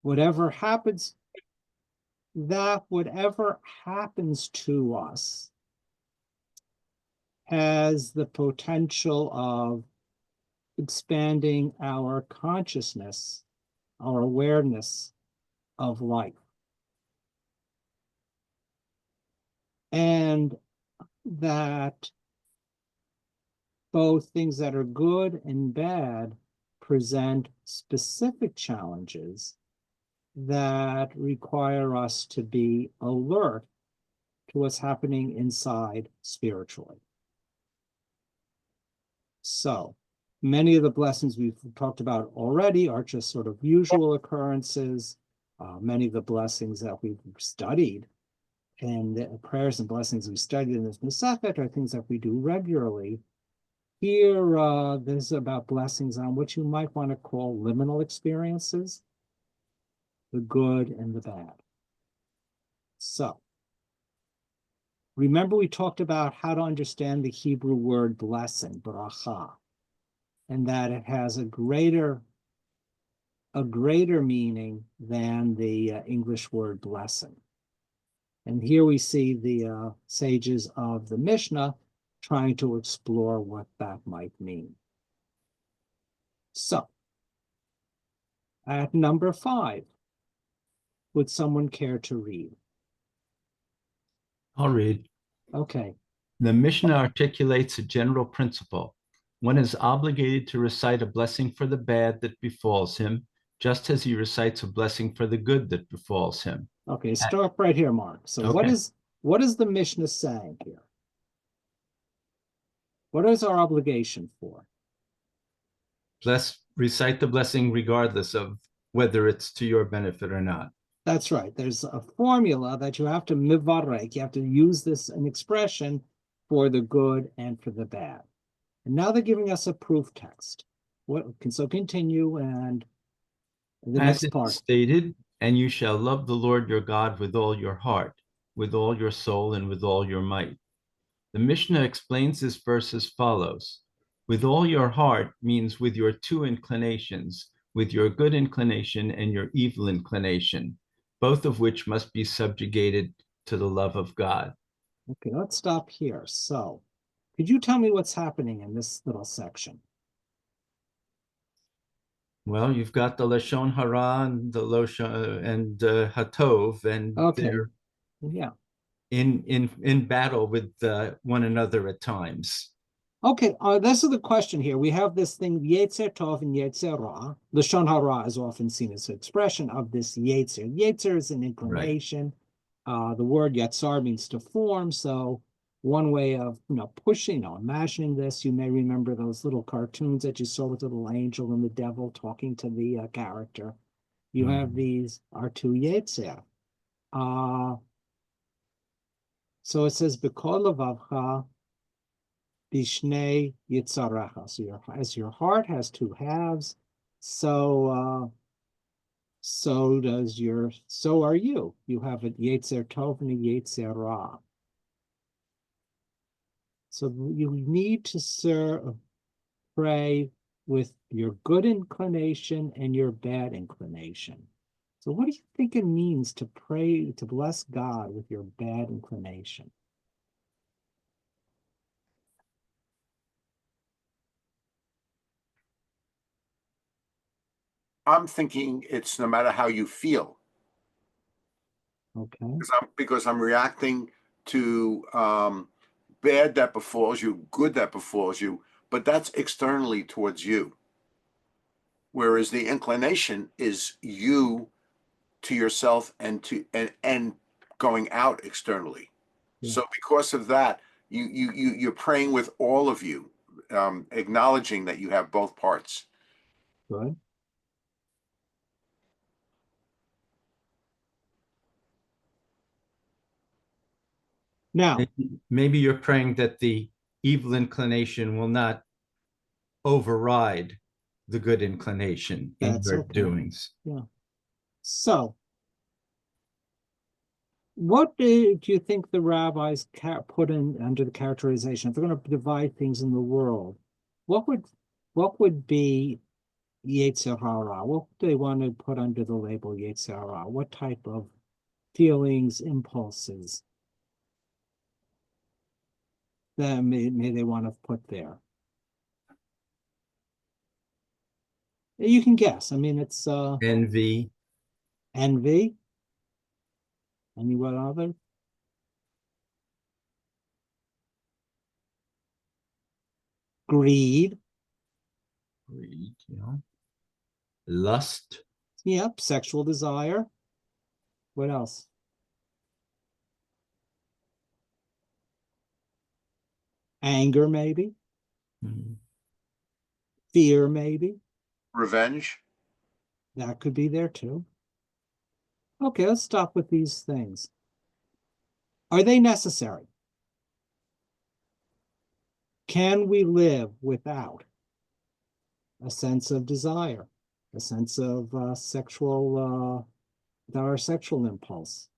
whatever happens, that whatever happens to us has the potential of expanding our consciousness, our awareness of life. And that both things that are good and bad present specific challenges that require us to be alert to what's happening inside spiritually. So many of the blessings we've talked about already are just sort of usual occurrences. Many of the blessings that we've studied and the prayers and blessings we studied in this Masechet are things that we do regularly. Here, this is about blessings on what you might want to call liminal experiences, the good and the bad. So, remember we talked about how to understand the Hebrew word blessing, bracha, and that it has a greater meaning than the English word blessing. And here we see the sages of the Mishnah trying to explore what that might mean. So, at number 5, would someone care to read? I'll read. Okay. The Mishnah articulates a general principle. One is obligated to recite a blessing for the bad that befalls him, just as he recites a blessing for the good that befalls him. Okay, stop right here, Mark. So okay. what is the Mishnah saying here? What is our obligation for? Recite the blessing regardless of whether it's to your benefit or not. That's right. There's a formula that you have to mivarek. You have to use this an expression for the good and for the bad. And now they're giving us a proof text. So continue and the As next part. it's stated, and you shall love the Lord your God with all your heart, with all your soul, and with all your might. The Mishnah explains this verse as follows. With all your heart means with your two inclinations, with your good inclination and your evil inclination, both of which must be subjugated to the love of God. Okay, let's stop here. So, could you tell me what's happening in this little section? Well, you've got the Lashon Hara and the Lashon and Hatov, and they're in battle with one another at times. Okay, this is the question here. We have this thing, Yetzer Tov and Yetzer Ra. Lashon Hara is often seen as an expression of this Yetzer. Yetzer is an inclination. Right. The word Yetzar means to form. So one way of pushing, imagining this, you may remember those little cartoons that you saw with the little angel and the devil talking to the character. You have these are two Yetzer. So it says, B'kol levavcha Bishnei Yitzarecha. So as your heart has two halves, so are you. You have a Yetzer Tov and a Yetzer Ra. So you need to pray with your good inclination and your bad inclination. So what do you think it means to pray, to bless God with your bad inclination? I'm thinking it's no matter how you feel. Okay. Because I'm reacting to bad that befalls you, good that befalls you, but that's externally towards you. Whereas the inclination is you to yourself and going out externally. Yeah. So because of that, you're praying with all of you, acknowledging that you have both parts. Good. Now, maybe you're praying that the evil inclination will not override the good inclination in your doings. Yeah. So, what do you think the rabbis put in under the characterization? If they're going to divide things in the world, what would be Yetzer Hara. What do they want to put under the label Yetzer Hara? What type of feelings, impulses that may they want to put there? You can guess. I mean, it's Envy, envy. Any what other? Greed. greed, lust, Yep. Sexual desire. What else? Anger, maybe. mm, Fear, maybe. Revenge. That could be there too. Okay, let's stop with these things. Are they necessary? Can we live without a sense of desire, a sense of without our sexual impulse,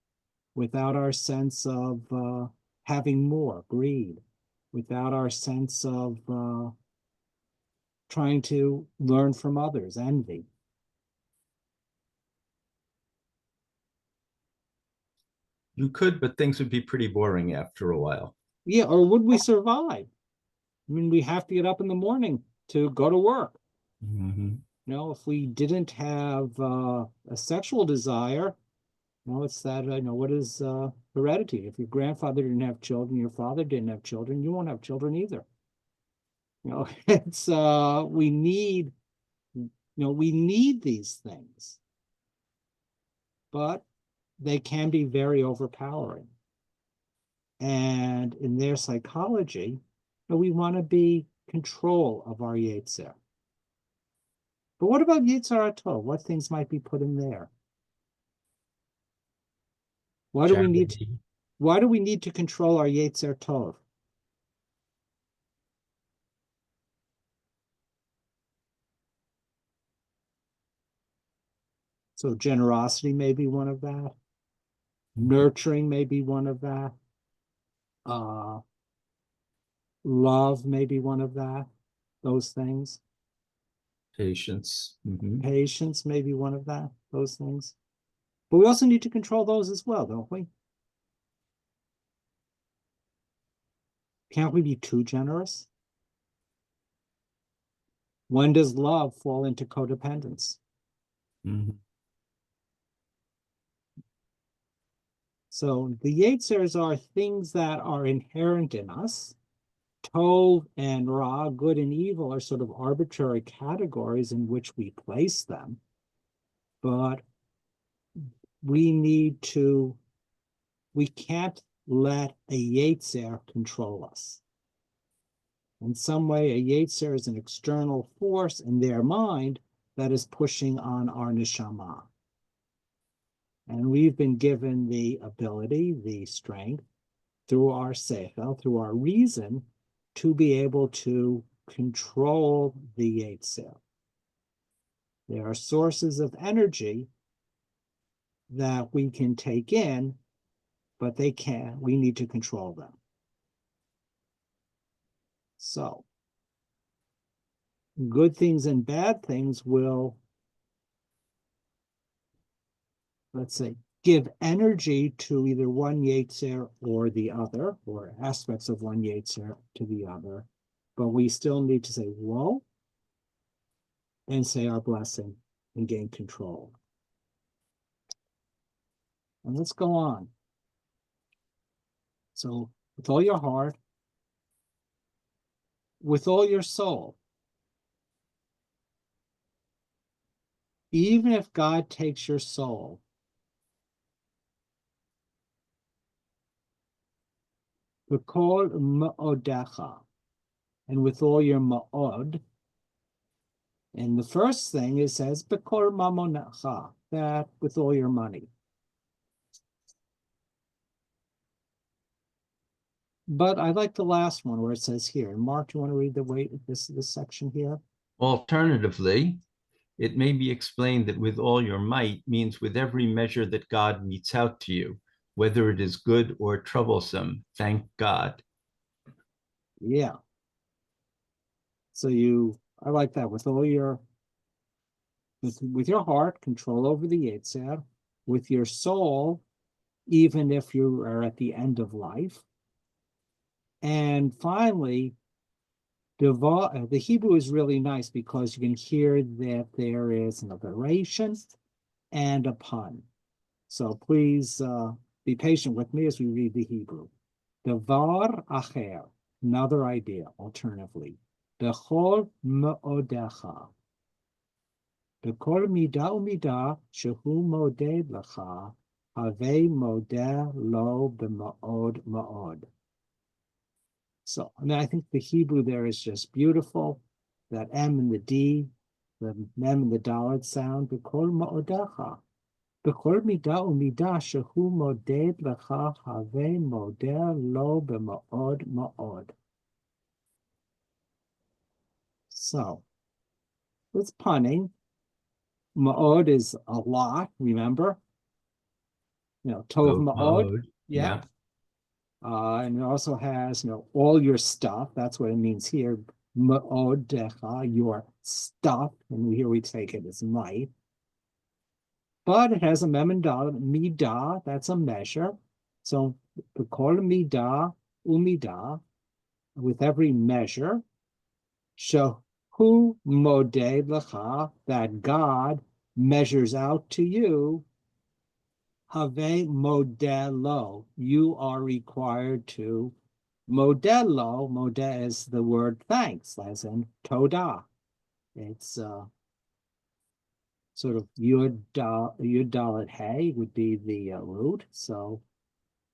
without our sense of having more, greed, without our sense of trying to learn from others, envy? you could, but things would be pretty boring after a while. Yeah, or would we survive? I mean, we have to get up in the morning to go to work. Mhm. If we didn't have a sexual desire, it's that, what is heredity? If your grandfather didn't have children, your father didn't have children, you won't have children either. It's we need, we need these things, but they can be very overpowering. And in their psychology, we want to be control of our Yetzer. But what about Yetzer Tov? What things might be put in there? Why do we need to, Charity, why do we need to control our Yetzer Tov? So generosity may be one of that. Nurturing may be one of that. Love may be one of that. Those things. patience. Patience may be one of that. Those things. But we also need to control those as well, don't we? Can't we be too generous? When does love fall into codependence? Mhm. So the Yetzers are things that are inherent in us. Tov and Ra, good and evil, are sort of arbitrary categories in which we place them. But we can't let a Yetzer control us. In some way, a Yetzer is an external force in their mind that is pushing on our neshama. And we've been given the ability, the strength, through our seichel, through our reason, to be able to control the Yetzer. There are sources of energy that we can take in, but we need to control them. So, good things and bad things will, let's say, give energy to either one Yetzer or the other, or aspects of one Yetzer to the other. But we still need to say, whoa, and say our blessing and gain control. And let's go on. So, with all your heart, with all your soul, even if God takes your soul, B'kol ma'odecha, and with all your ma'od. And the first thing it says, B'kol mamonecha, that with all your money. But I like the last one where it says here. And Mark, do you want to read this section here? Alternatively, it may be explained that with all your might means with every measure that God metes out to you, whether it is good or troublesome, thank God. Yeah. So I like that, with all your with your heart, control over the Yetzer, with your soul, even if you are at the end of life. And finally, the Hebrew is really nice because you can hear that there is an alliteration and a pun. So please be patient with me as we read the Hebrew. Devar acher, another idea, alternatively. Bechol me'odecha. Bechol midah umidah shehu moded lecha, have modeh lo b'ma'od ma'od. So, I mean, I think the Hebrew there is just beautiful. That M and the D, the Mem and the Dalet sound, B'kol ma'odecha. B'kol midah umidah shehu moded lecha have modeh lo b'ma'od ma'od. So, it's punning. Ma'od is a lot, remember? Tov ma'od. Mode. Yeah. And it also has, all your stuff. That's what it means here. Ma'odecha, your stuff. And here we take it as might. But it has a mem and dalet, midah, that's a measure. So, b'kol midah umidah, with every measure, shehu modeh lecha, that God measures out to you, have modelo, you are required to modelo. Modeh is the word thanks, as in todah. It's sort of yud dalet hey would be the root. So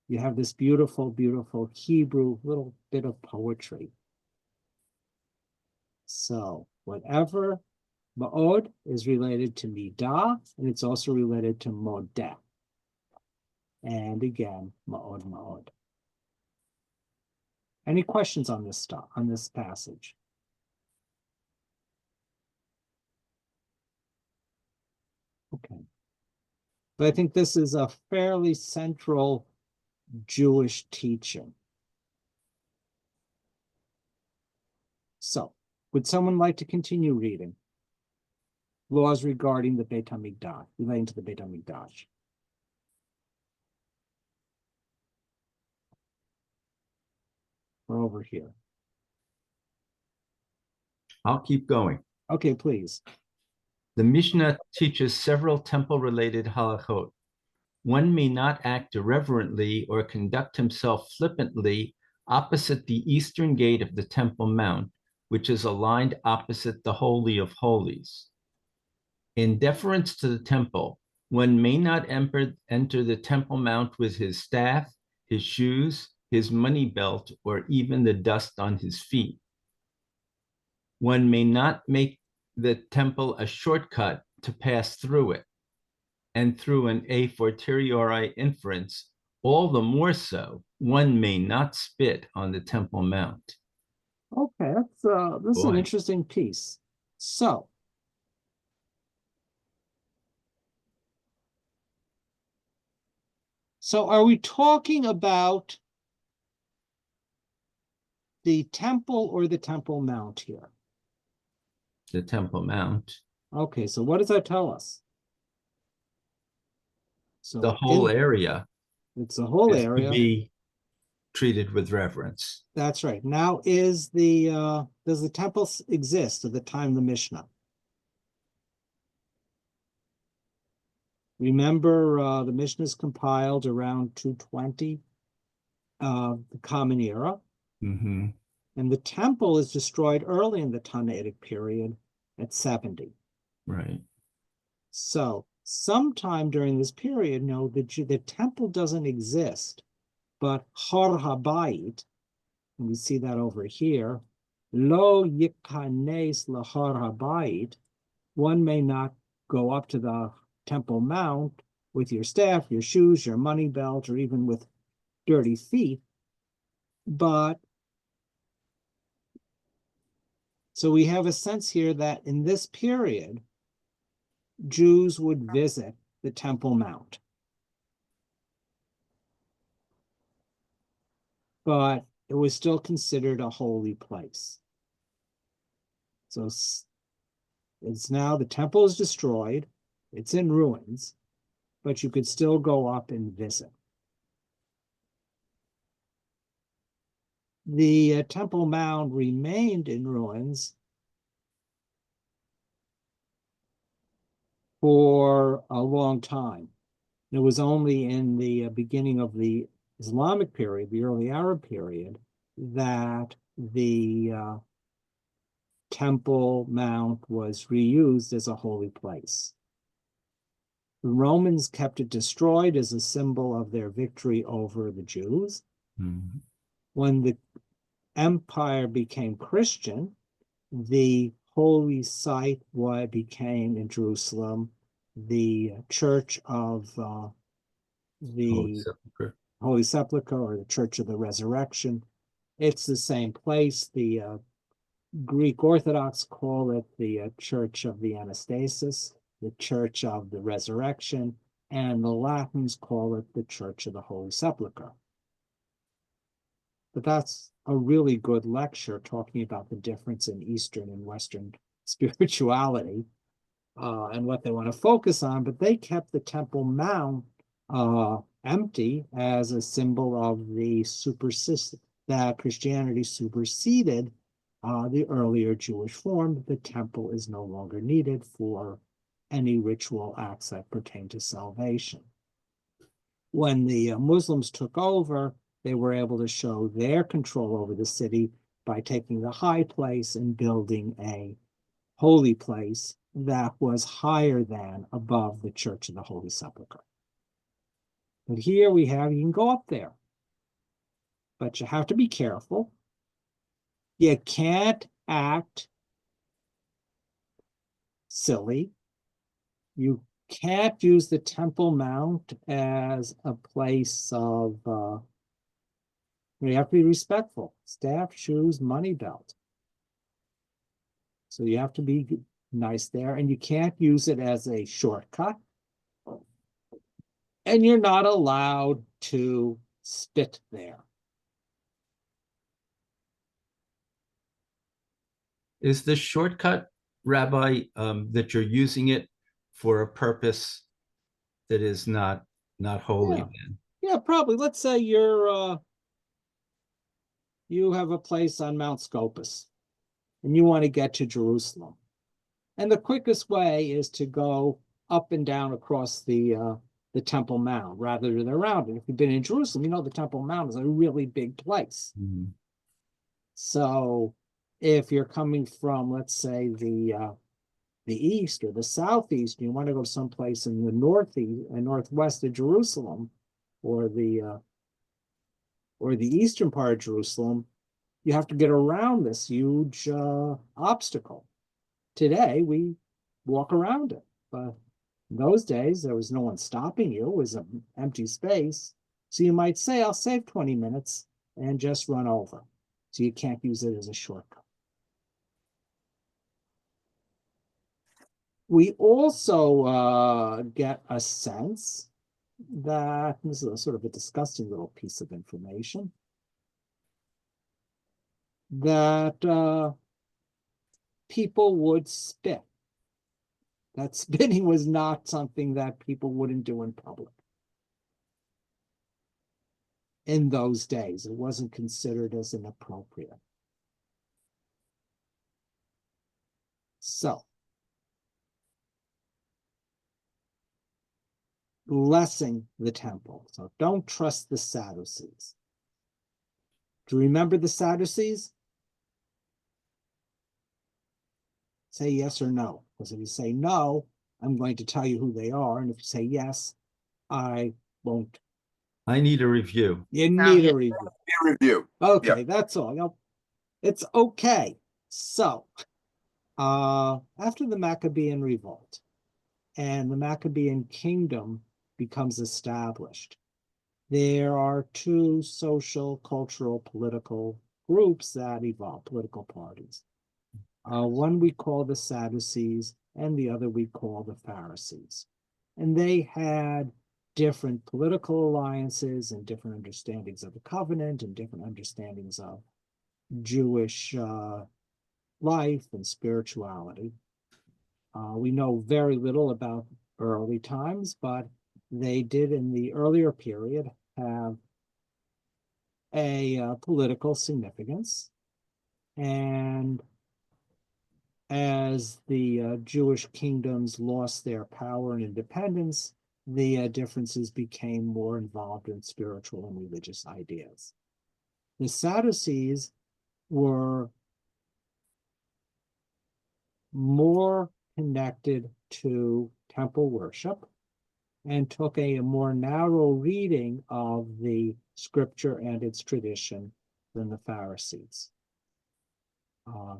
you have this beautiful, beautiful Hebrew little bit of poetry. So whatever ma'od is related to midah, and it's also related to modeh. And again, ma'od, ma'od. Any questions on this stuff, on this passage? Okay. But I think this is a fairly central Jewish teaching. So, would someone like to continue reading? Laws regarding the Beit HaMikdash, relating to the Beit HaMikdash. We're over here. I'll keep going. Okay, please. The Mishnah teaches several temple-related halachot. One may not act irreverently or conduct himself flippantly opposite the eastern gate of the Temple Mount, which is aligned opposite the Holy of Holies. In deference to the temple, one may not enter the Temple Mount with his staff, his shoes, his money belt, or even the dust on his feet. One may not make the temple a shortcut to pass through it, and through an a fortiori inference, all the more so, one may not spit on the Temple Mount. Okay, this is an interesting piece. So, are we talking about the temple or the Temple Mount here? The Temple Mount. Okay, so what does that tell us? So the whole area. It's the whole area. To be treated with reverence. That's right. Now, does the temple exist at the time of the Mishnah? Remember, the Mishnah is compiled around 220, the Common Era. Mm-hmm. And the temple is destroyed early in the Tannaitic period at 70. Right. So sometime during this period, the temple doesn't exist, but Har HaBayit, and we see that over here, Lo Yikanes LaHar HaBayit, one may not go up to the Temple Mount with your staff, your shoes, your money belt, or even with dirty feet, but so we have a sense here that in this period, Jews would visit the Temple Mount. But it was still considered a holy place. So It's now the temple is destroyed, it's in ruins, but you could still go up and visit. The Temple Mound remained in ruins for a long time. It was only in the beginning of the Islamic period, the early Arab period, that the Temple Mount was reused as a holy place. The Romans kept it destroyed as a symbol of their victory over the Jews. Mm-hmm. When the empire became Christian, the holy site became in Jerusalem the Church of the Holy Sepulchre, or the Church of the Resurrection. It's the same place. The Greek Orthodox call it the Church of the Anastasis, the Church of the Resurrection, and the Latins call it the Church of the Holy Sepulchre. But that's a really good lecture talking about the difference in Eastern and Western spirituality and what they want to focus on. But they kept the Temple Mount empty as a symbol of that Christianity superseded the earlier Jewish form. The temple is no longer needed for any ritual acts that pertain to salvation. When the Muslims took over, they were able to show their control over the city by taking the high place and building a holy place that was higher than above the Church of the Holy Sepulchre. But here you can go up there, but you have to be careful. You can't act silly. You can't use the Temple Mount as a place of, you have to be respectful. Staff, shoes, money belt. So you have to be nice there, and you can't use it as a shortcut. And you're not allowed to spit there. Is the shortcut, Rabbi, that you're using it for a purpose that is not holy? Yeah. Then? Yeah, probably. Let's say you have a place on Mount Scopus and you want to get to Jerusalem. And the quickest way is to go up and down across the Temple Mount rather than around it. If you've been in Jerusalem, you know the Temple Mount is a really big place. Mm-hmm. So if you're coming from, let's say, the east or the southeast, and you want to go someplace in the northeast and northwest of Jerusalem, or the eastern part of Jerusalem, you have to get around this huge obstacle. Today, we walk around it, but in those days, there was no one stopping you. It was an empty space. So you might say, I'll save 20 minutes and just run over. So you can't use it as a shortcut. We also get a sense that, this is a sort of a disgusting little piece of information, that people would spit. That spitting was not something that people wouldn't do in public. In those days, it wasn't considered as inappropriate. So, blessing the temple. So don't trust the Sadducees. Do you remember the Sadducees? Say yes or no. Because if you say no, I'm going to tell you who they are. And if you say yes, I won't. I need a review. You need a review. Review. Okay, Yep. that's all. It's okay. So, after the Maccabean revolt and the Maccabean kingdom becomes established, there are two social, cultural, political groups that evolve, political parties. One we call the Sadducees, and the other we call the Pharisees. And they had different political alliances and different understandings of the covenant and different understandings of Jewish life and spirituality. We know very little about early times, but they did in the earlier period have a political significance. And as the Jewish kingdoms lost their power and independence, the differences became more involved in spiritual and religious ideas. The Sadducees were more connected to temple worship and took a more narrow reading of the scripture and its tradition than the Pharisees.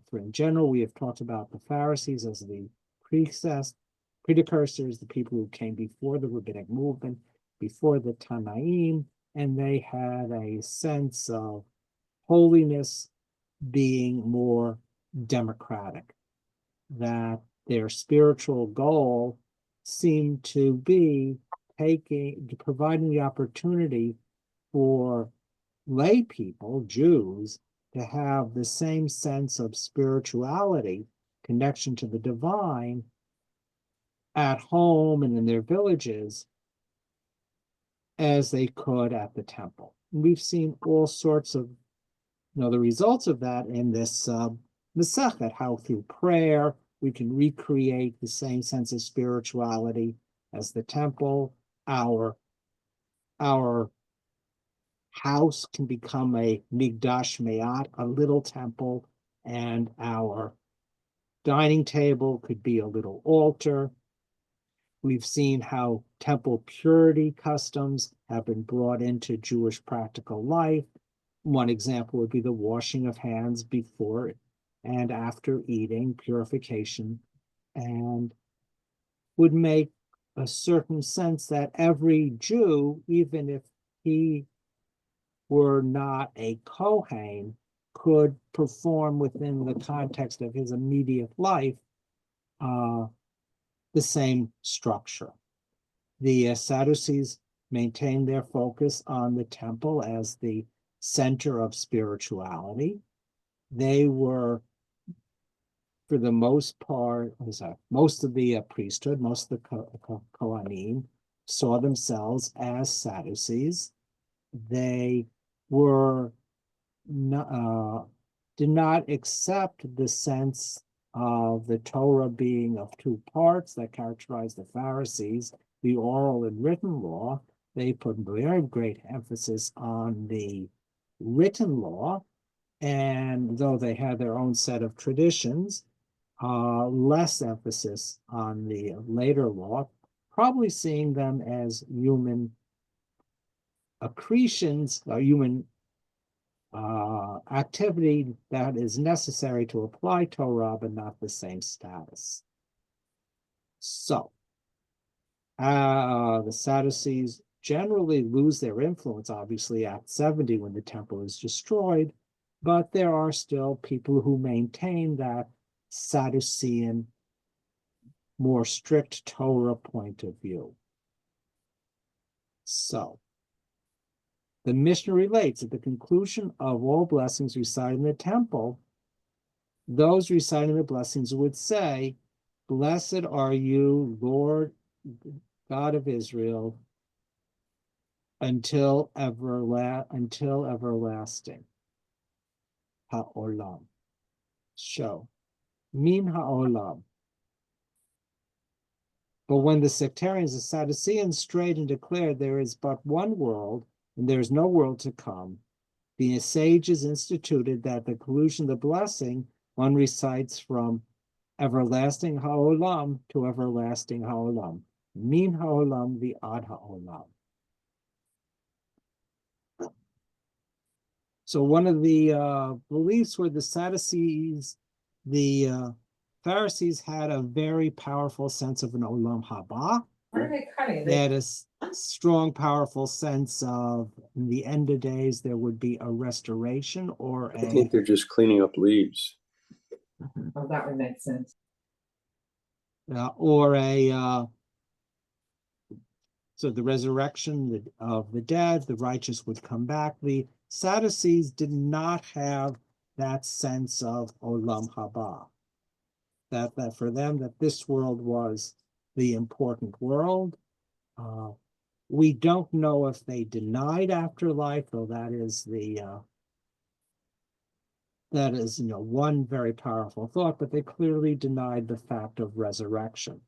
For in general, we have talked about the Pharisees as the precursors, the people who came before the rabbinic movement, before the Tanaim, and they had a sense of holiness being more democratic, that their spiritual goal seemed to be providing the opportunity for lay people, Jews, to have the same sense of spirituality, connection to the divine at home and in their villages as they could at the temple. We've seen all sorts of the results of that in this Masechet, how through prayer we can recreate the same sense of spirituality as the temple. Our house can become a migdash me'at, a little temple, and our dining table could be a little altar. We've seen how temple purity customs have been brought into Jewish practical life. One example would be the washing of hands before and after eating, purification, and would make a certain sense that every Jew, even if he were not a Kohen, could perform within the context of his immediate life the same structure. The Sadducees maintained their focus on the temple as the center of spirituality. They were, for the most part, most of the priesthood, most of the Kohanim, saw themselves as Sadducees. They were did not accept the sense of the Torah being of two parts that characterized the Pharisees, the oral and written law. They put very great emphasis on the written law, and though they had their own set of traditions, less emphasis on the later law, probably seeing them as human accretions, human activity that is necessary to apply Torah, but not the same status. So, the Sadducees generally lose their influence, obviously, at 70 when the temple is destroyed, but there are still people who maintain that Sadducean, more strict Torah point of view. So, the Mishnah relates at the conclusion of all blessings recited in the temple, those reciting the blessings would say, "Blessed are you, Lord God of Israel, until everlasting." Ha'olam. Show. Min ha'olam. But when the sectarians, the Sadduceans, strayed and declared there is but one world, and there is no world to come, the sages instituted that the conclusion of the blessing, one recites from everlasting ha'olam to everlasting ha'olam. Min ha'olam v'ad ha'olam. So one of the beliefs were the Sadducees, the Pharisees had a very powerful sense of an olam haba. They had a strong, powerful sense of, in the end of days, there would be a restoration or I think they're just cleaning up leaves. Oh, that would make sense. So the resurrection of the dead, the righteous would come back. The Sadducees did not have that sense of olam haba. that for them, that this world was the important world. We don't know if they denied afterlife, though that is one very powerful thought, but they clearly denied the fact of resurrection,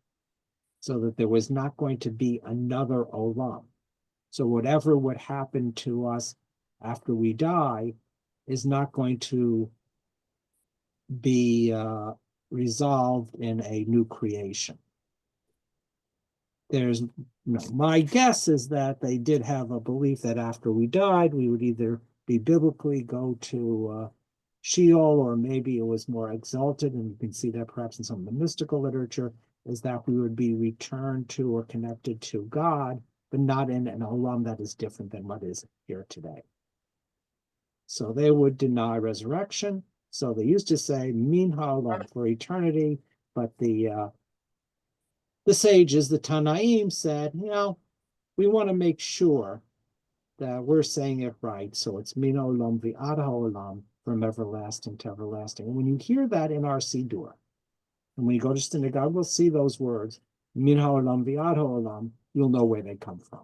so that there was not going to be another olam. So whatever would happen to us after we die is not going to be resolved in a new creation. My guess is that they did have a belief that after we died, we would either be biblically go to Sheol, or maybe it was more exalted, and you can see that perhaps in some of the mystical literature, is that we would be returned to or connected to God, but not in an olam that is different than what is here today. So they would deny resurrection. So they used to say min ha'olam, for eternity, but the sages, the Tanaim, said, we want to make sure that we're saying it right. So it's min ha'olam v'ad ha'olam, from everlasting to everlasting. And when you hear that in our Siddur, and when you go to synagogue, we'll see those words, min ha'olam v'ad ha'olam, you'll know where they come from.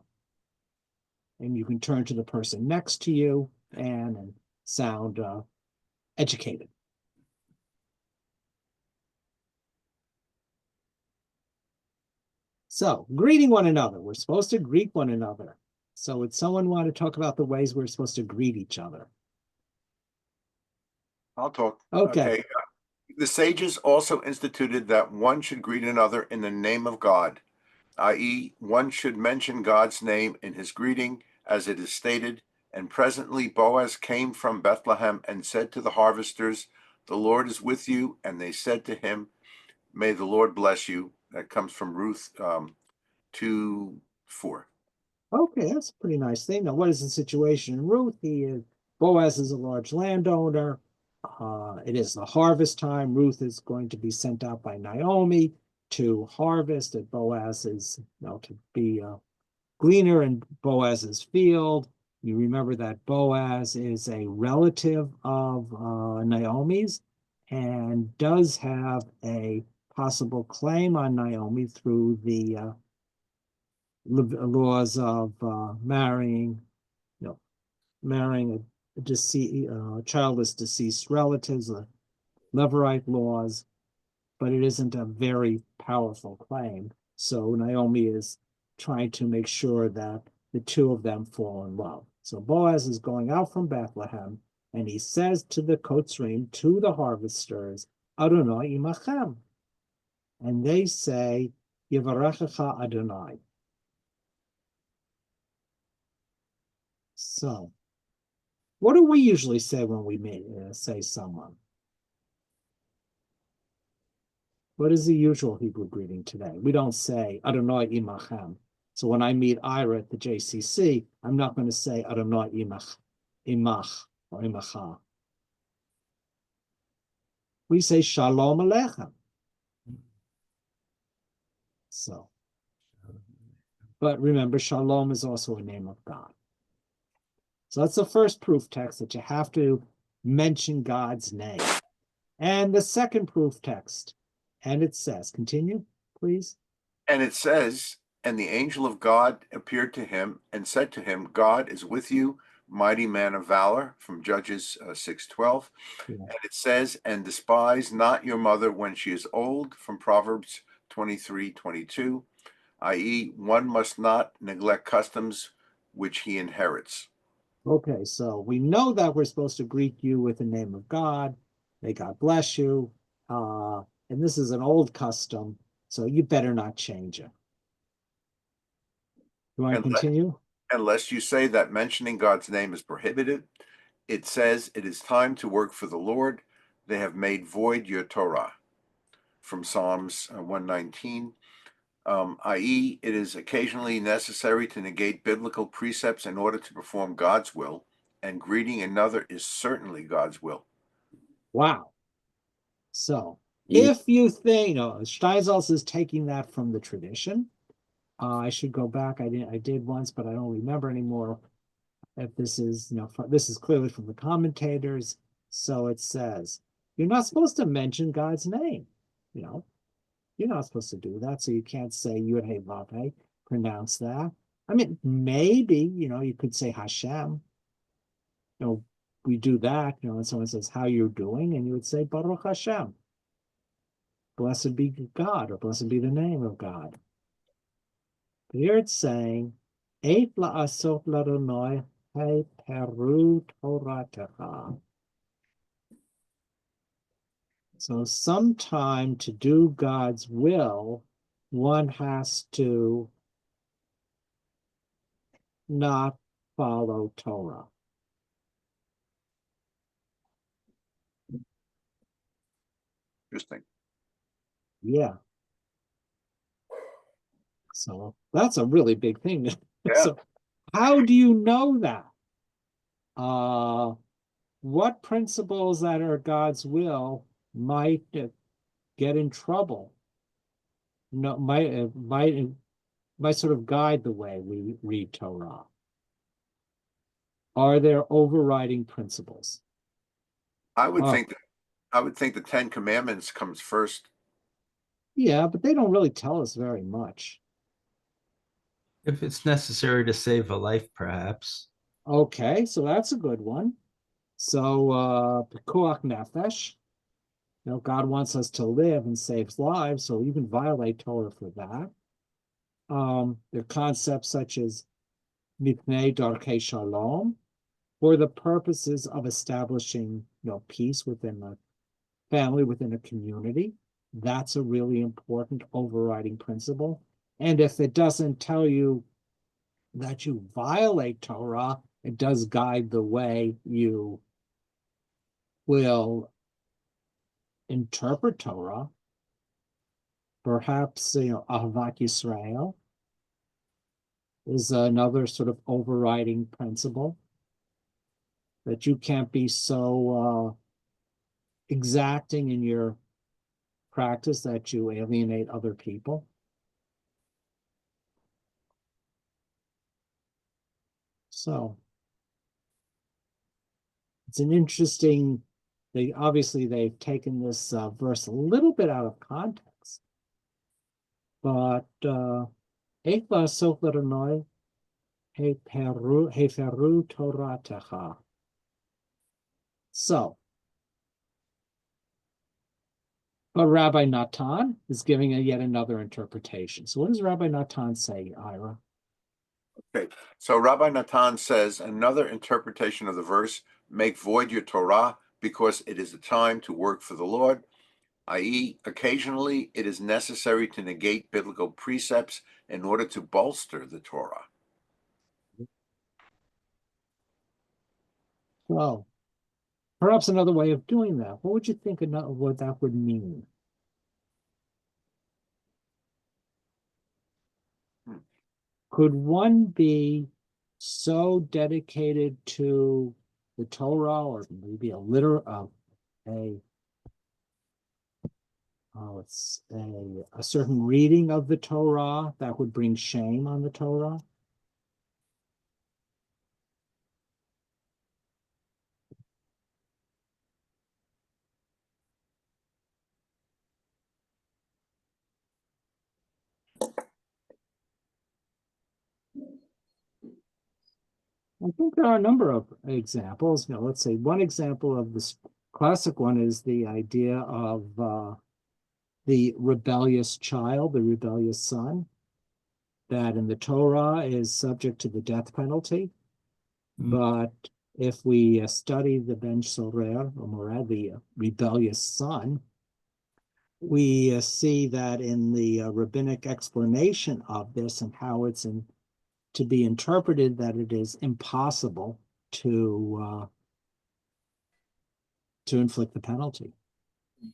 And you can turn to the person next to you and sound educated. So, greeting one another. We're supposed to greet one another. So would someone want to talk about the ways we're supposed to greet each other? I'll talk. Okay. The sages also instituted that one should greet another in the name of God, i.e., one should mention God's name in his greeting, as it is stated, and presently Boaz came from Bethlehem and said to the harvesters, the Lord is with you, and they said to him, may the Lord bless you. That comes from Ruth 2:4. Okay, that's a pretty nice thing. Now, what is the situation in Ruth? Boaz is a large landowner. It is the harvest time. Ruth is going to be sent out by Naomi to harvest at Boaz's, to be a gleaner in Boaz's field. You remember that Boaz is a relative of Naomi's and does have a possible claim on Naomi through the laws of marrying a childless deceased relatives, the Levirate laws, but it isn't a very powerful claim. So Naomi is trying to make sure that the two of them fall in love. So Boaz is going out from Bethlehem, and he says to the Kotzrim, to the harvesters, Adonai imachem. And they say, Yivarechecha Adonai. So, what do we usually say when we say someone? What is the usual Hebrew greeting today? We don't say Adonai imachem. So when I meet Ira at the JCC, I'm not going to say Adonai imach or imacha. We say Shalom Aleichem. So, but remember, Shalom is also a name of God. So that's the first proof text, that you have to mention God's name. And the second proof text, and it says, continue, please. And it says, and the angel of God appeared to him and said to him, God is with you, mighty man of valor, from Judges 6:12. Yeah. And it says, and despise not your mother when she is old, from Proverbs 23:22, i.e., one must not neglect customs which he inherits. Okay, so we know that we're supposed to greet you with the name of God. May God bless you. And this is an old custom, so you better not change it. You want to continue? Unless you say that mentioning God's name is prohibited, it says it is time to work for the Lord. They have made void your Torah. From Psalms 119. I.e., it is occasionally necessary to negate biblical precepts in order to perform God's will, and greeting another is certainly God's will. Wow. So, if you think, Steinsaltz is taking that from the tradition. I should go back. I did once, but I don't remember anymore. If this is, this is clearly from the commentators. So it says, you're not supposed to mention God's name. you know, you're not supposed to do that. So you can't say Yud Hey Vav Hey, pronounce that. I mean, maybe, you could say Hashem. We do that, and someone says, how you're doing, and you would say Baruch Hashem. Blessed be God, or blessed be the name of God. But here it's saying, Eit la'asot l'Adonai Hey Peru Toratecha. So sometime to do God's will, one has to not follow Torah. Interesting. Yeah. So that's a really big thing. Yeah. So how do you know that? What principles that are God's will might get in trouble? No, might sort of guide the way we read Torah. Are there overriding principles? I would think the Ten Commandments comes first. Yeah, but they don't really tell us very much. If it's necessary to save a life, perhaps. Okay, so that's a good one. So Pekuach Nefesh, God wants us to live and saves lives, so you can violate Torah for that. There are concepts such as Mipnei Darkei Shalom, for the purposes of establishing, peace within a family, within a community. That's a really important overriding principle. And if it doesn't tell you that you violate Torah, it does guide the way you will interpret Torah. Perhaps, Ahavat Yisrael is another sort of overriding principle, that you can't be so exacting in your practice that you alienate other people. So it's an interesting, they've taken this verse a little bit out of context, but Ekva Sof L'Adonai Heferu Toratecha. So, but Rabbi Natan is giving yet another interpretation. So what does Rabbi Natan say, Ira? Okay, so Rabbi Natan says another interpretation of the verse: make void your Torah, because it is a time to work for the Lord, i.e., occasionally it is necessary to negate biblical precepts in order to bolster the Torah. Well, perhaps another way of doing that. What would you think what that would mean? Could one be so dedicated to the Torah, or maybe a certain reading of the Torah that would bring shame on the Torah? I think there are a number of examples. Let's say one example of this classic one is the idea of the rebellious child, the rebellious son, that in the Torah is subject to the death penalty. But if we study the Ben Sorer, or Morad, the rebellious son, we see that in the rabbinic explanation of this and how it's to be interpreted, that it is impossible to inflict the penalty.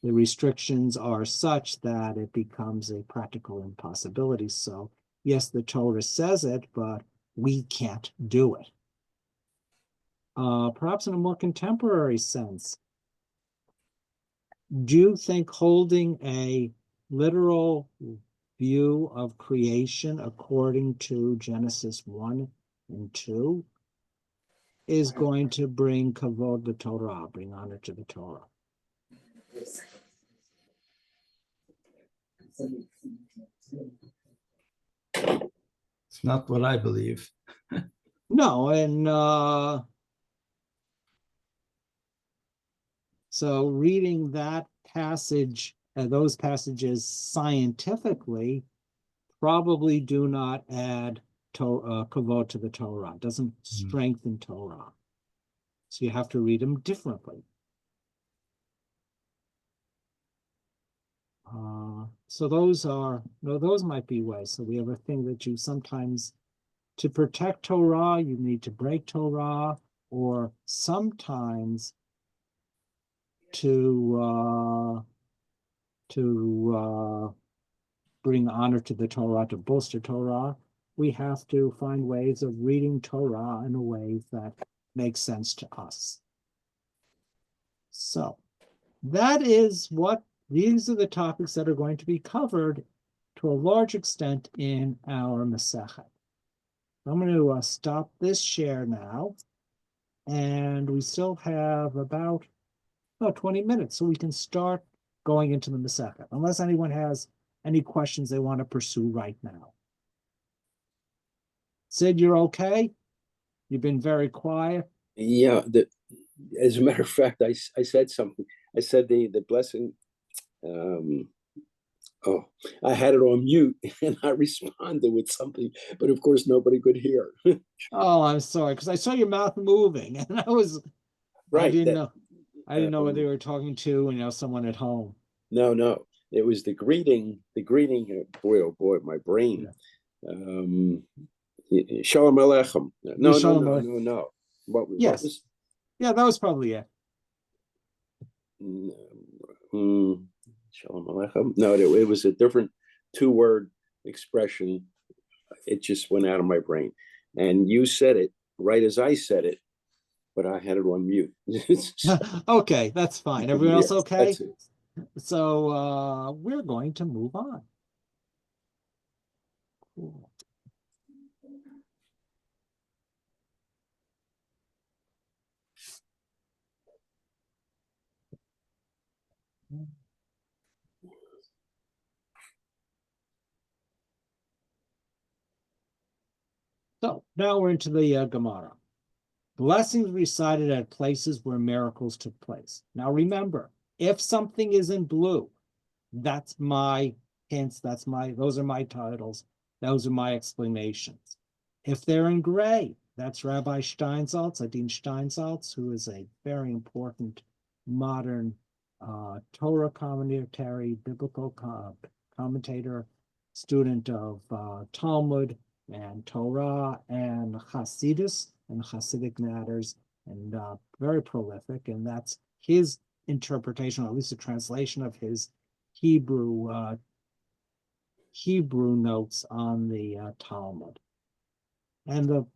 The restrictions are such that it becomes a practical impossibility. So yes, the Torah says it, but we can't do it. Perhaps in a more contemporary sense, do you think holding a literal view of creation according to Genesis 1 and 2 is going to bring kavod to Torah, bring honor to the Torah? It's not what I believe. No, and so reading that passage, those passages scientifically, probably do not add kavod to the Torah. It doesn't strengthen Torah. So you have to read them differently. So those might be ways. So we have a thing that you sometimes, to protect Torah, you need to break Torah, or sometimes to bring honor to the Torah, to bolster Torah, we have to find ways of reading Torah in a way that makes sense to us. So these are the topics that are going to be covered to a large extent in our Masechet. I'm going to stop this share now, and we still have about 20 minutes, so we can start going into the Masechet, unless anyone has any questions they want to pursue right now. Sid, you're okay? You've been very quiet. Yeah, as a matter of fact, I said something. I said the blessing. I had it on mute and I responded with something, but of course nobody could hear. Oh, I'm sorry, because I saw your mouth moving, and Right. I didn't know whether you were talking to someone at home. No, it was the greeting. Boy, oh boy, my brain. Shalom Aleichem. No. What was? Yeah, that was probably it. Shalom Aleichem. No, it was a different 2-word expression. It just went out of my brain. And you said it right as I said it, but I had it on mute. Okay, that's fine. Everyone else okay? That's it. So we're going to move on. Cool. So now we're into the Gemara. Blessings recited at places where miracles took place. Now remember, if something is in blue, that's my hints, those are my titles, those are my explanations. If they're in gray, that's Rabbi Steinsaltz, Adin Steinsaltz, who is a very important modern Torah commentary, biblical commentator, student of Talmud and Torah and Hasidus and Hasidic matters, and very prolific. And that's his interpretation, or at least a translation of his Hebrew notes on the Talmud. And the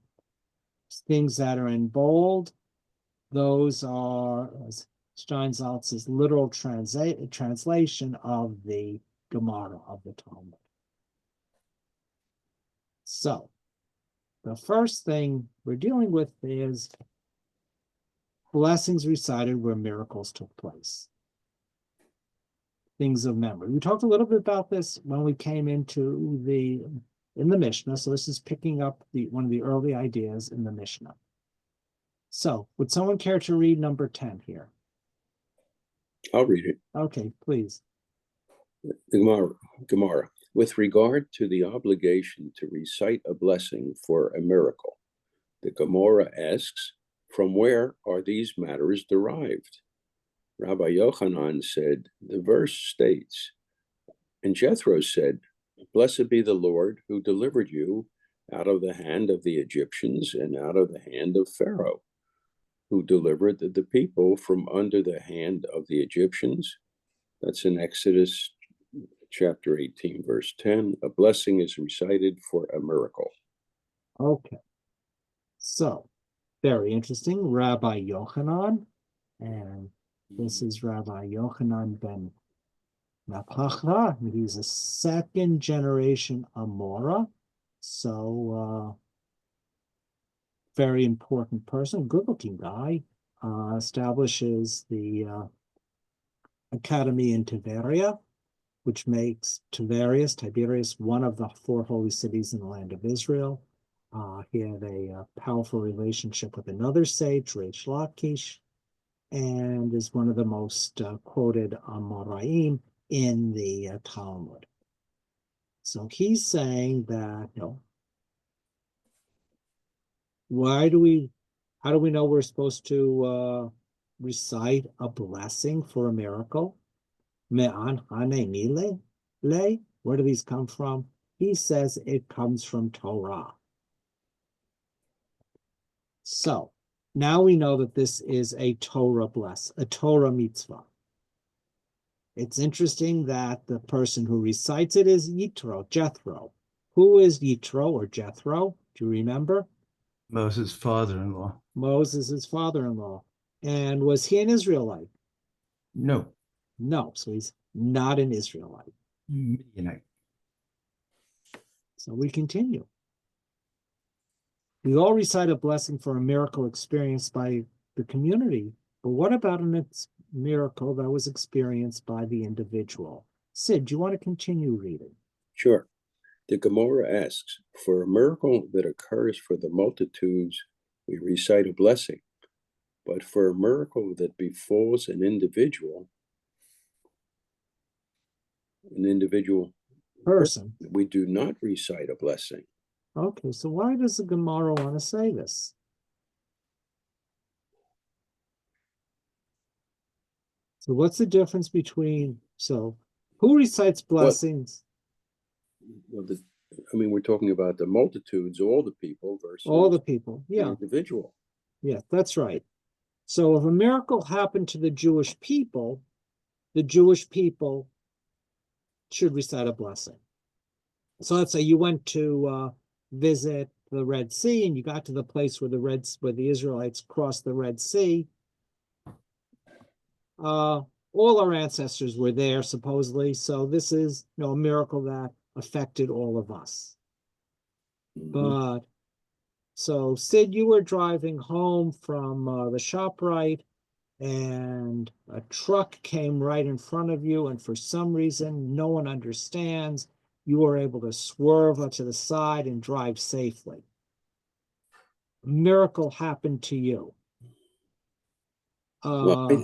things that are in bold, those are Steinsaltz's literal translation of the Gemara, of the Talmud. So the first thing we're dealing with is blessings recited where miracles took place. Things of memory. We talked a little bit about this when we came into in the Mishnah. So this is picking up one of the early ideas in the Mishnah. So would someone care to read number 10 here? I'll read it. Okay, please. The Gemara. With regard to the obligation to recite a blessing for a miracle, the Gemara asks, from where are these matters derived? Rabbi Yochanan said, the verse states, and Jethro said, blessed be the Lord who delivered you out of the hand of the Egyptians and out of the hand of Pharaoh, who delivered the people from under the hand of the Egyptians. That's in Exodus chapter 18, verse 10. A blessing is recited for a miracle. Okay. So, very interesting. Rabbi Yochanan, and this is Rabbi Yochanan ben Napachra. He's a second generation Amora. So, very important person, good looking guy, establishes the academy in Tiberia, which makes Tiberius, one of the 4 holy cities in the land of Israel. He had a powerful relationship with another sage, Reish Lakish, and is one of the most quoted Amoraim in the Talmud. So he's saying that, how do we know we're supposed to recite a blessing for a miracle? Me'an hane mile le? Where do these come from? He says it comes from Torah. So now we know that this is a Torah mitzvah. It's interesting that the person who recites it is Jethro. Who is Yitro or Jethro? Do you remember? Moses' father-in-law. Moses' father-in-law. And was he an Israelite? No. No, so he's not an Israelite. Midianite. So we continue. We all recite a blessing for a miracle experienced by the community, but what about a miracle that was experienced by the individual? Sid, do you want to continue reading? Sure. The Gemara asks, for a miracle that occurs for the multitudes, we recite a blessing. But for a miracle that befalls an individual Person, we do not recite a blessing. Okay, so why does the Gemara want to say this? So what's the difference between, who recites blessings? We're talking about the multitudes, all the people versus all the people, the yeah. individual. Yeah, that's right. So if a miracle happened to the Jewish people should recite a blessing. So let's say you went to visit the Red Sea and you got to the place where the Israelites crossed the Red Sea. All our ancestors were there, supposedly. So this is a miracle that affected all of us. But so Sid, you were driving home from the ShopRite and a truck came right in front of you, and for some reason no one understands, you were able to swerve to the side and drive safely. A miracle happened to you. Well,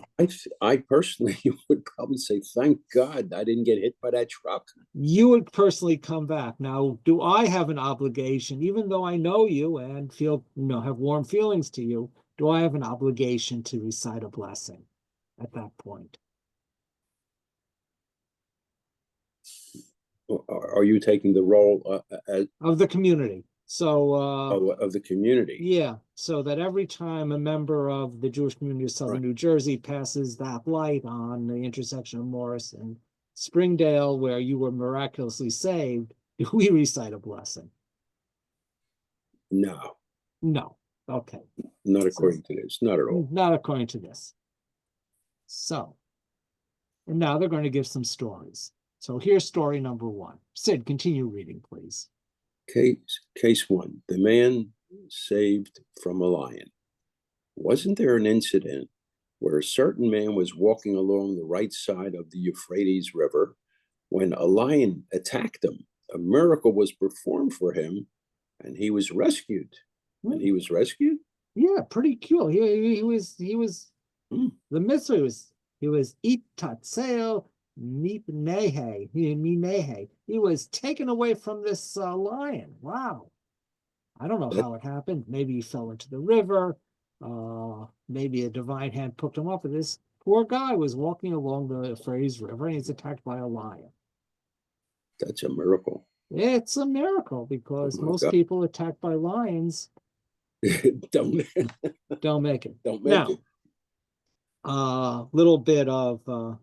I personally would probably say, thank God I didn't get hit by that truck. You would personally come back. Now, do I have an obligation, even though I know you and feel, have warm feelings to you, do I have an obligation to recite a blessing at that point? Are you taking the role of the community? So of the community. Yeah, so that every time a member of the Jewish community of Southern New Jersey passes that light on the intersection of Morris and Springdale, where you were miraculously saved, do we recite a blessing? No. Okay. Not according to this. Not at all. Not according to this. So, and now they're going to give some stories. So here's story number 1. Sid, continue reading, please. Case 1, the man saved from a lion. Wasn't there an incident where a certain man was walking along the right side of the Euphrates River when a lion attacked him? A miracle was performed for him and he was rescued. And he was rescued? Yeah, pretty cool. He was the mitzvah he was itatseo mipnehe. He was taken away from this lion. Wow. I don't know how it happened. Maybe he fell into the river. Maybe a divine hand picked him up. And this poor guy was walking along the Euphrates River and he's attacked by a lion. That's a miracle. It's a miracle because most people attacked by lions don't make it. Don't make it. Little bit of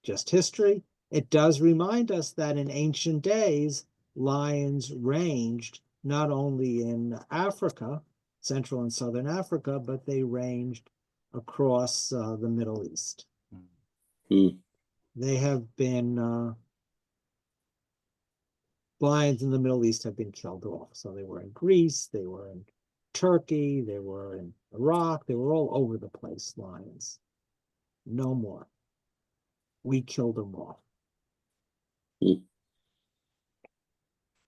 just history. It does remind us that in ancient days, lions ranged not only in Africa, Central and Southern Africa, but they ranged across the Middle East. They have been, lions in the Middle East have been killed off. So they were in Greece, they were in Turkey, they were in Iraq, they were all over the place, lions. No more. We killed them off. Hmm.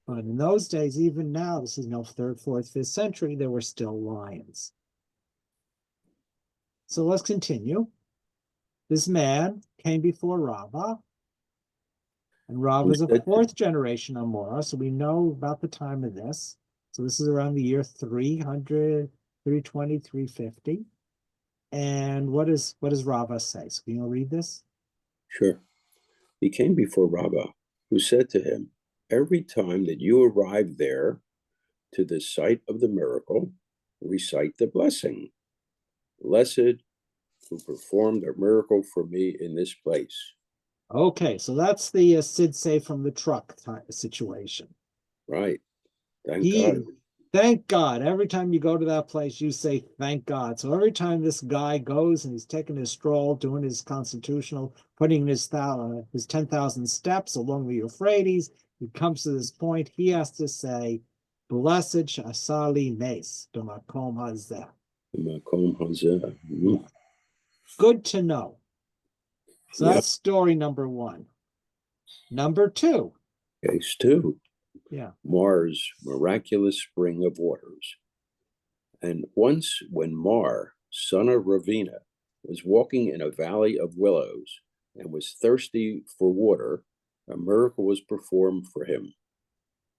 But in those days, even now, this is third, fourth, fifth century, there were still lions. So let's continue. This man came before Rava, and Rava is a fourth generation Amora, so we know about the time of this. So this is around the year 300, 320, 350. And what does Rava say? So can you read this? Sure. He came before Rabbah, who said to him, every time that you arrive there to the site of the miracle, recite the blessing. Blessed who performed a miracle for me in this place. Okay, so that's the Sid say from the truck situation. Right. Thank God. Thank God. Every time you go to that place, you say, thank God. So every time this guy goes and he's taking his stroll, doing his constitutional, putting his 10,000 steps along the Euphrates, he comes to this point, he has to say, blessed shasali nes, b'makom hazeh. B'makom hazeh. Mm-hmm. Good to know. So Yep. that's story number one. Number two. Case two. Yeah. Mar's miraculous spring of waters. And once when Mar, son of Ravina, was walking in a valley of willows and was thirsty for water, a miracle was performed for him.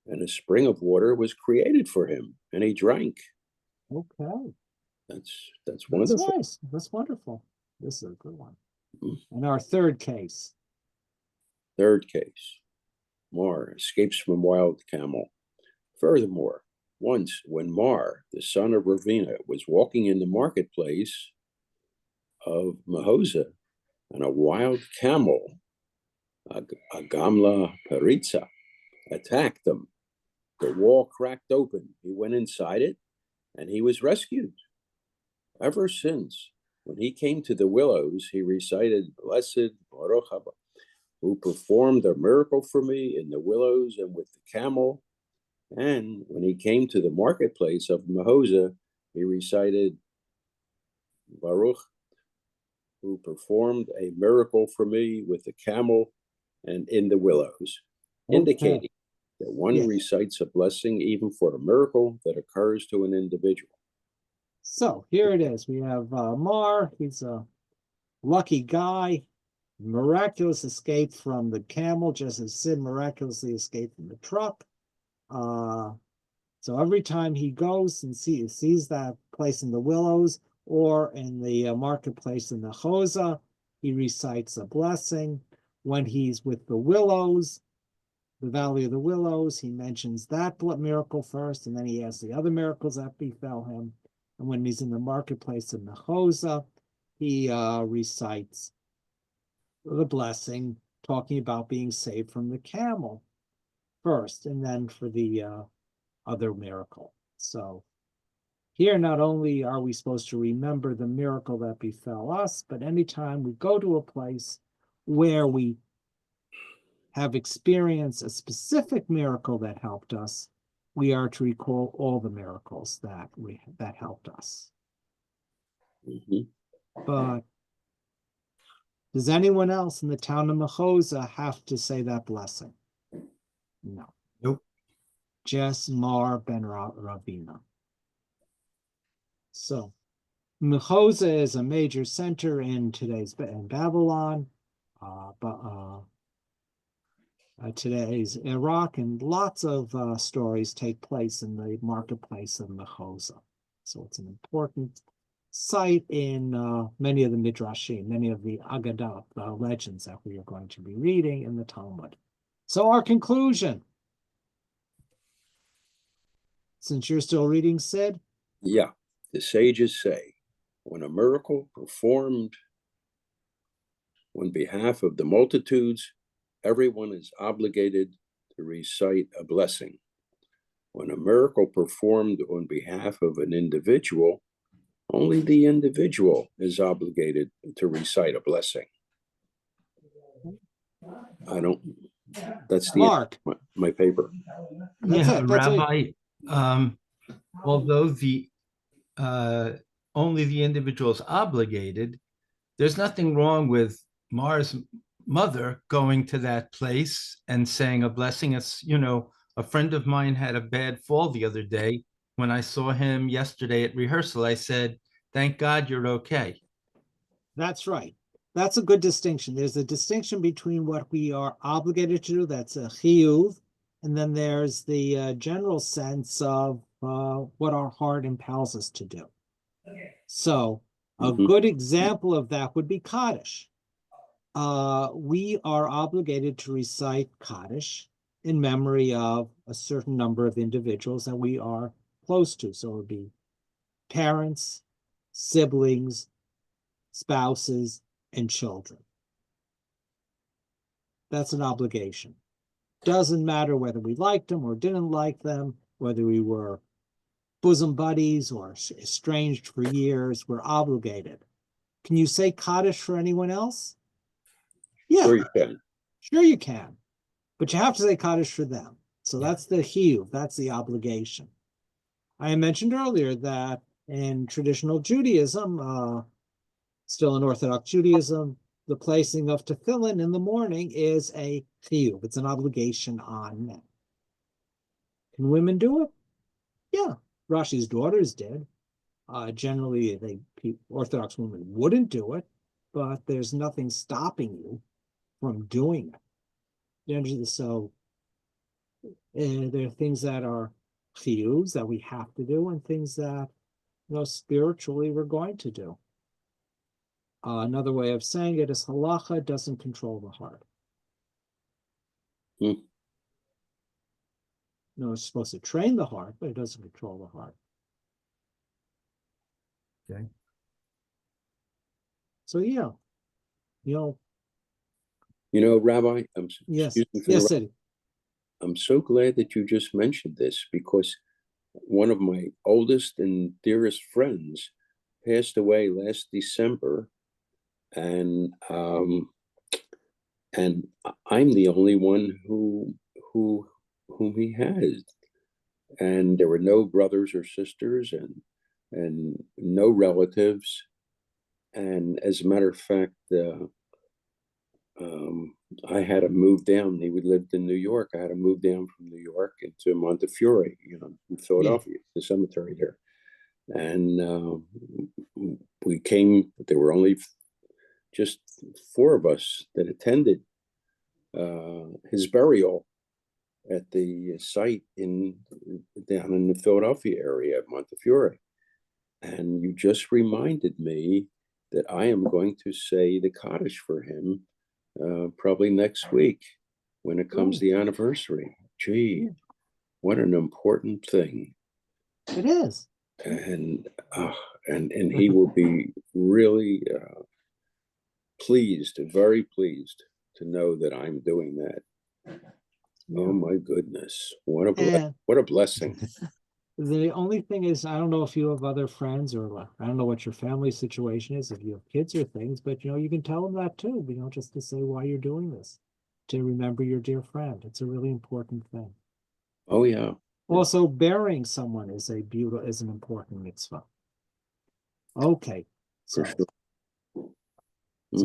And a spring of water was created for him, and he drank. Okay. That's wonderful. That's nice. That's wonderful. This is a good one. Mm-hmm. And our third case. Third case. Mar escapes from wild camel. Furthermore, once when Mar, the son of Ravina, was walking in the marketplace of Mahoza, and a wild camel, a gamla paritza, attacked them. The wall cracked open. He went inside it, and he was rescued. Ever since, when he came to the willows, he recited, Blessed Baruch Haba, who performed a miracle for me in the willows and with the camel. And when he came to the marketplace of Mahoza, he recited, Baruch, who performed a miracle for me with the camel and in the willows, indicating that one recites a blessing even for a miracle that occurs to an individual. So here it is. We have Mar. He's a lucky guy. Miraculous escape from the camel, just as Sid miraculously escaped from the truck. So every time he goes and sees that place in the willows or in the marketplace in the Choza, he recites a blessing. When he's with the willows, the Valley of the Willows, he mentions that miracle first, and then he has the other miracles that befell him. And when he's in the marketplace in the Choza, he recites the blessing, talking about being saved from the camel first, and then for the other miracle. So here, not only are we supposed to remember the miracle that befell us, but anytime we go to a place where we have experienced a specific miracle that helped us, we are to recall all the miracles that helped us. Mm-hmm. But does anyone else in the town of Mahoza have to say that blessing? No. Nope. Just Mar ben Ravina. So Mahoza is a major center in Babylon, today's Iraq, and lots of stories take place in the marketplace of Mahoza. So it's an important site in many of the Midrashim, many of the Agadah, the legends that we are going to be reading in the Talmud. So our conclusion, since you're still reading, Sid? Yeah, the sages say, when a miracle performed on behalf of the multitudes, everyone is obligated to recite a blessing. When a miracle performed on behalf of an individual, only the individual is obligated to recite a blessing. That's the Mark. My paper. That's Rabbi, although the only the individual is obligated, there's nothing wrong with Mar's mother going to that place and saying a blessing. It's, a friend of mine had a bad fall the other day. When I saw him yesterday at rehearsal, I said, "Thank God you're okay." That's right. That's a good distinction. There's a distinction between what we are obligated to do, that's a chiyuv, and then there's the general sense of what our heart impels us to do. So a Mhm. good example of that would be Kaddish. We are obligated to recite Kaddish in memory of a certain number of individuals that we are close to. So it would be parents, siblings, spouses, and children. That's an obligation. Doesn't matter whether we liked them or didn't like them, whether we were bosom buddies or estranged for years, we're obligated. Can you say Kaddish for anyone else? Yeah, Sure you can. sure you can. But you have to say Kaddish for them. So that's the chiyuv, that's the obligation. I mentioned earlier that in traditional Judaism, still in Orthodox Judaism, the placing of tefillin in the morning is a chiyuv. It's an obligation on men. Can women do it? Yeah. Rashi's daughters did. Generally, Orthodox women wouldn't do it, but there's nothing stopping you from doing it. So there are things that are chiyuvs that we have to do, and things that spiritually we're going to do. Another way of saying it is halacha doesn't control the heart. It's supposed to train the heart, but it doesn't control the heart. Okay. So yeah, Rabbi, yes, excuse me for yes, interrupting. I'm so glad that you just mentioned this, because one of my oldest and dearest friends passed away last December, and I'm the only one whom he has, and there were no brothers or sisters and no relatives, and as a matter of fact, I had to move down. He lived in New York. I had to move down from New York into Montefiore, in Philadelphia, the cemetery there. And we came, there were only just 4 of us that attended his burial at the site down in the Philadelphia area of Montefiore. And you just reminded me that I am going to say the Kaddish for him probably next week when it comes the anniversary. Gee, what an important thing. It is. And he will be really pleased, very pleased to know that I'm doing that. Yeah. Oh my goodness. What a blessing. The only thing is, I don't know if you have other friends, or I don't know what your family situation is, if you have kids or things, but you can tell them that too, just to say why you're doing this, to remember your dear friend. It's a really important thing. Oh yeah. Also, burying someone is an important mitzvah. Okay. So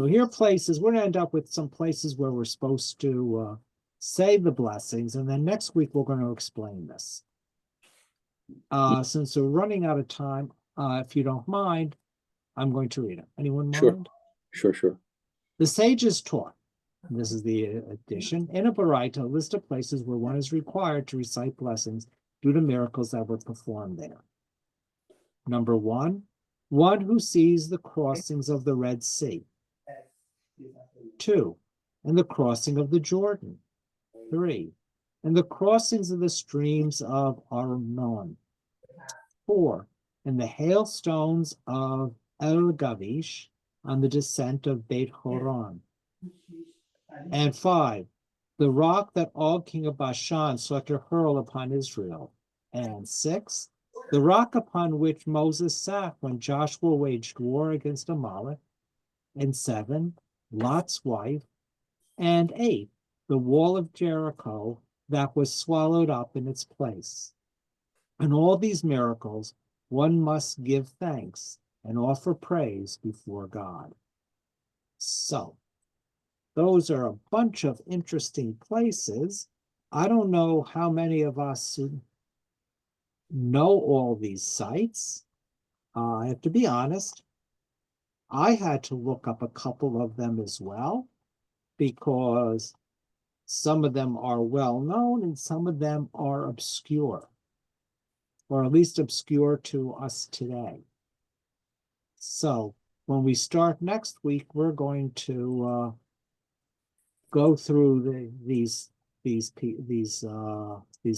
here are places, we're gonna end up with some places where we're supposed to say the blessings, and then next week we're going to explain this. Since we're running out of time, if you don't mind, I'm going to read it. Anyone mind? Sure. The sages taught, this is the addition, in a baraita, a list of places where one is required to recite blessings due to miracles that were performed there. Number 1, one who sees the crossings of the Red Sea. 2, and the crossing of the Jordan. 3, and the crossings of the streams of Arnon. 4, and the hailstones of El Gavish on the descent of Beit Horon. And 5, the rock that Og, king of Bashan, sought to hurl upon Israel. And 6, the rock upon which Moses sat when Joshua waged war against Amalek. And 7, Lot's wife. And 8, the wall of Jericho that was swallowed up in its place. In all these miracles, one must give thanks and offer praise before God. So, those are a bunch of interesting places. I don't know how many of us know all these sites. I have to be honest. I had to look up a couple of them as well, because some of them are well known and some of them are obscure, or at least obscure to us today. So when we start next week, we're going to go through these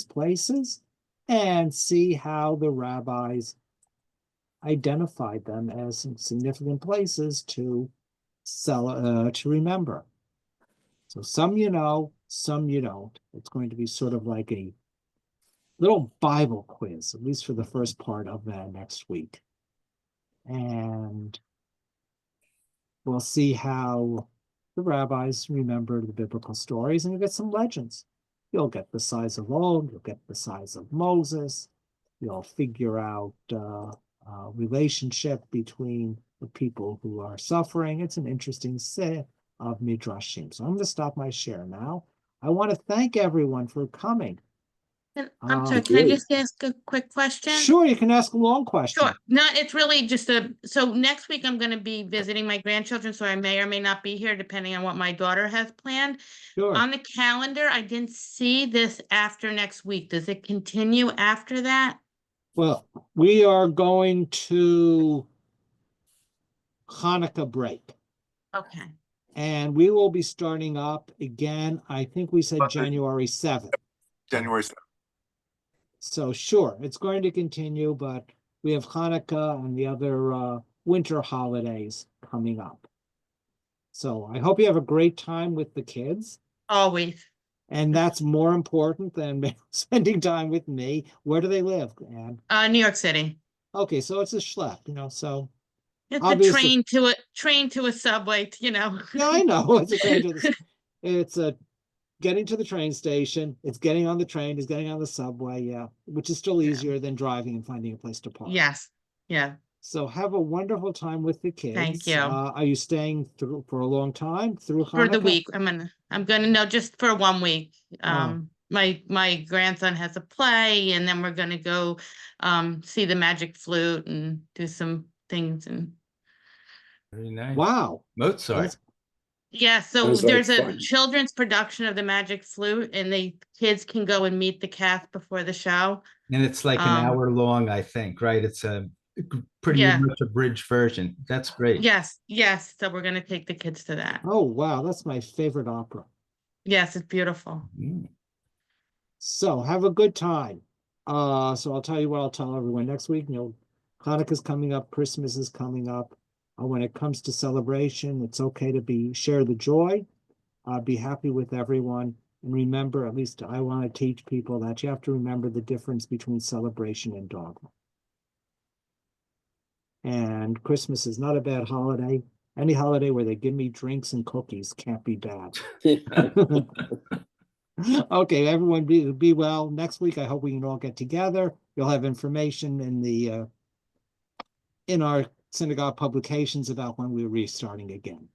places and see how the rabbis identified them as significant places to remember. So some you know, some you don't. It's going to be sort of like a little Bible quiz, at least for the first part of that next week. And we'll see how the rabbis remember the biblical stories, and you'll get some legends. You'll get the size of Og, you'll get the size of Moses, you'll figure out relationship between the people who are suffering. It's an interesting set of midrashim. So I'm going to stop my share now. I want to thank everyone for coming. And I'm sorry, can I just ask a quick question? Sure, you can ask a long question. Sure. No, it's really just so next week I'm going to be visiting my grandchildren, so I may or may not be here depending on what my daughter has planned. Sure. On the calendar, I didn't see this after next week. Does it continue after that? Well, we are going to Hanukkah break. Okay. And we will be starting up again, I think we said Okay. January 7th. January 7th. So sure, it's going to continue, but we have Hanukkah and the other winter holidays coming up. So I hope you have a great time with the kids. Always. And that's more important than spending time with me. Where do they live, Ann? New York City. Okay, so it's a schlep, so It's obviously- a train to a subway, yeah, I know. It's a train to the, it's a getting to the train station, it's getting on the train, it's getting on the subway, yeah, which is still Yeah. easier than driving and finding a place to park. Yes. Yeah. So have a wonderful time with the kids. Thank you. Are you staying through for a long time through For the Hanukkah? week. I'm gonna know just for 1 week. Oh. My grandson has a play, and then we're gonna go see the magic flute and do some things. And Very nice. Wow. Mozart. That's- yeah, so Sounds like there's a fun. children's production of the magic flute, and the kids can go and meet the cast before the show. And it's like an hour long, I think, right? It's a pretty Yeah. much a bridge version. That's great. Yes, so we're gonna take the kids to that. Oh, wow, that's my favorite opera. Yes, it's beautiful. Mm. So have a good time. So I'll tell you what I'll tell everyone next week. Hanukkah's coming up, Christmas is coming up. When it comes to celebration, it's okay to share the joy, be happy with everyone. And remember, at least I want to teach people that you have to remember the difference between celebration and dogma. And Christmas is not a bad holiday. Any holiday where they give me drinks and cookies can't be bad. Okay, everyone be well. Next week, I hope we can all get together. You'll have information in our synagogue publications about when we're restarting again.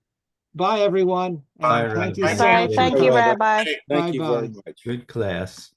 Bye, everyone. Bye, And thank you Rabbi. so Bye. much. Thank you, Rabbi. Thank you very Bye-bye. much. Good class.